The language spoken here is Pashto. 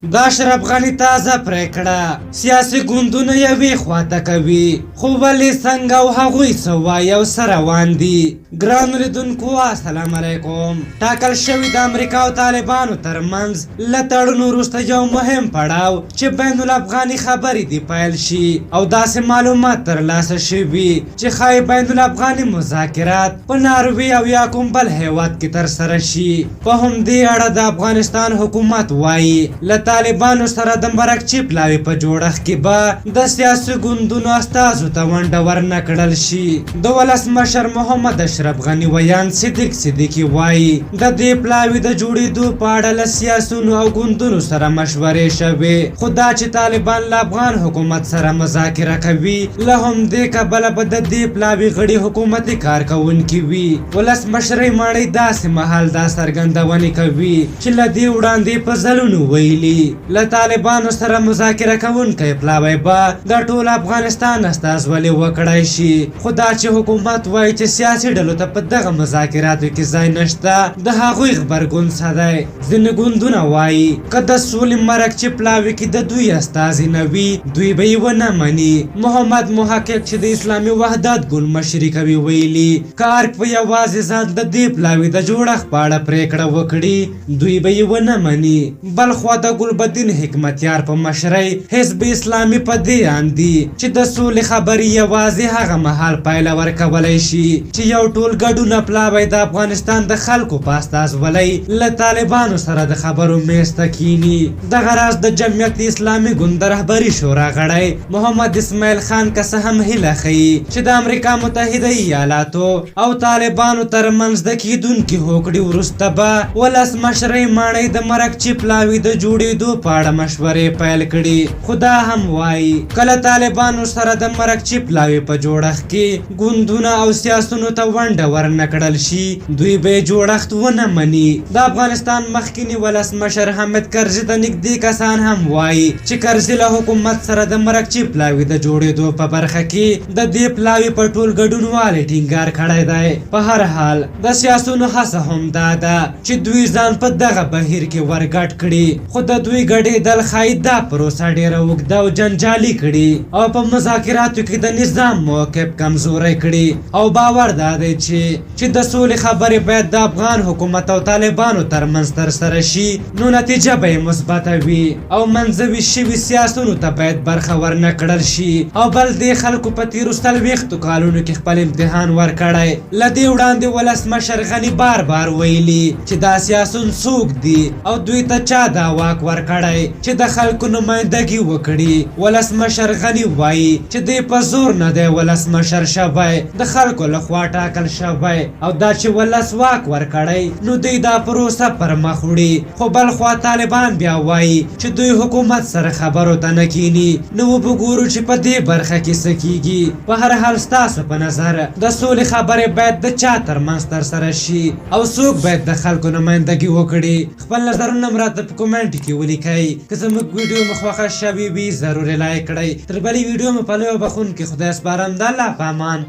د اشرف غني تازه پریکړه سیاسي ګوندونه یوې خواته کوي خو ولې څنګه او هغوی څه وایي او څه روان دي. ګرانو لیدونکو السلام علیکم. ټاکل شوي د امریکا او طالبانو ترمنځ له تړون وروسته یو مهم پړاو چې بین الافغاني خبرې دي پیل شي او داسې معلومات ترلاسه شوي چې ښایي بین الافغاني مذاکرات په ناروې او یا کوم بل هیواد کې ترسره شي. په همدې اړه د افغانستان حکومت وایي له طالبانو سره د مرکچي پلاوي په جوړښت کې به د سیاسي ګوندونو استازو ته ونډه ورنه کړل شي. د ولسمشر محمد اشرف غني ویان صدیق صدیقي وایي د دې پلاوي د جوړېدو په اړه له سیاسونو او ګوندونو سره مشورې شوې، خو دا چې طالبان له افغان حکومت سره مذاکره کوي له همدې کبله به د دې پلاوي غړي حکومتي کارکوونکي وي. ولسمشرۍ ماڼۍ داسې مهال دا څرګندونې کوي چې له دې وړاندې په ځلونو ویلي له طالبانو سره مذاکره کوونکی پلاوی به د ټول افغانستان استازولي وکړای شي، خو دا چې حکومت وایي چې سیاسي ډلو ته په دغه مذاکراتو کې ځای نشته د هغوی غبرګون څه دی. ځینې ګوندونه وایي که د سولې مرکچي پلاوي کې د دوی استازي نه وي دوی به یې ونه مني. محمد محقق چې د اسلامي وحدت ګوند مشري کوي ویلي که ارګ په یوازې ځان د دې پلاوي د جوړښت په اړه پریکړه وکړي دوی به یې ونه مني. بلخوا د ګلبدین حکمتیار په مشرۍ حزب اسلامي په دې اندي چې د سولې خبرې یوازې هغه مهال پایله ورکولی شي چې یو ټول ګډونه پلاوی د افغانستان د خلکو په استازولۍ له طالبانو سره د خبرو میز ته کیني. دغه راز د جمعیت اسلامي ګوند د رهبري شورا غړی محمد اسماعیل خان که څه هم هیله ښیي چې د امریکا متحده ایالاتو او طالبانو ترمنځ د کیدونکي هوکړې وروسته به ولسمشرۍ ماڼۍ د مرکچي پلاوي د جوړېدو په اړه مشورې پیل کړي، خو دا هم وایي کله طالبانو سره د مرکچي پلاوي په جوړښت کې ګوندونه او سیاسونو ته ونډه ورنه کړل شي دوی به جوړښت ونه مني. د افغانستان مخکینی ولسمشر حامد کرزي د نږدې کسان هم وایي چې کرزي له حکومت سره د مرکچي پلاوي د جوړېدو په برخه کې د دې پلاوي په ټول ګډونوالي ټینګار کړی دی. په هر حال د سیاسونو هڅه هم دا ده چې دوی ځان په دغه بهیر کې ورګډ کړي، خو د دوی ګډېدل ښایي دا پروسه ډېره اوږده او جنجالي کړي او په مذاکراتو کې د نظام موقف کمزوری کړي. او باور دا دی چې د سولې خبرې باید د افغان حکومت او طالبانو ترمنځ ترسره شي نو نتیجه به یې مثبته وي او منځوي شوي سیاسونو ته باید برخه ورنه کړل شي. او بل دې خلکو په تېرو 40 کالونو کې خپل امتحان ورکړی. له دې وړاندې ولسمشر غني بار بار ویلي چې دا سیاسون څوک دي او دوی ته چا دا واک ورکړی چې د خلکو نمایندګي وکړي. ولسمشر غني وایي چې دی په زور نه دی ولسمشر شوی، د خلکو لخوا ټاکل شوی او دا چې ولس واک ورکړی نو دوی دا پروسه پر مخ وړي. خو بلخوا طالبان بیا وایي چې دوی حکومت سره خبرو ته نه کیني. نو وګورو چې په دې برخه کې څه کیږي. په هر حال ستاسو په نظر د سولې خبرې باید د چا ترمنځ ترسره شي او څوک باید د خلکو نمایندګي وکړي؟ خپل نظرونه راته په کومنټ کې ولیکئ. که زموږ ویډیو مو خوښه شوې وي ضرور لایک کړئ. تر بلې ویډیو مو په لویو بخښونکي خدای سپارم. د الله په امان.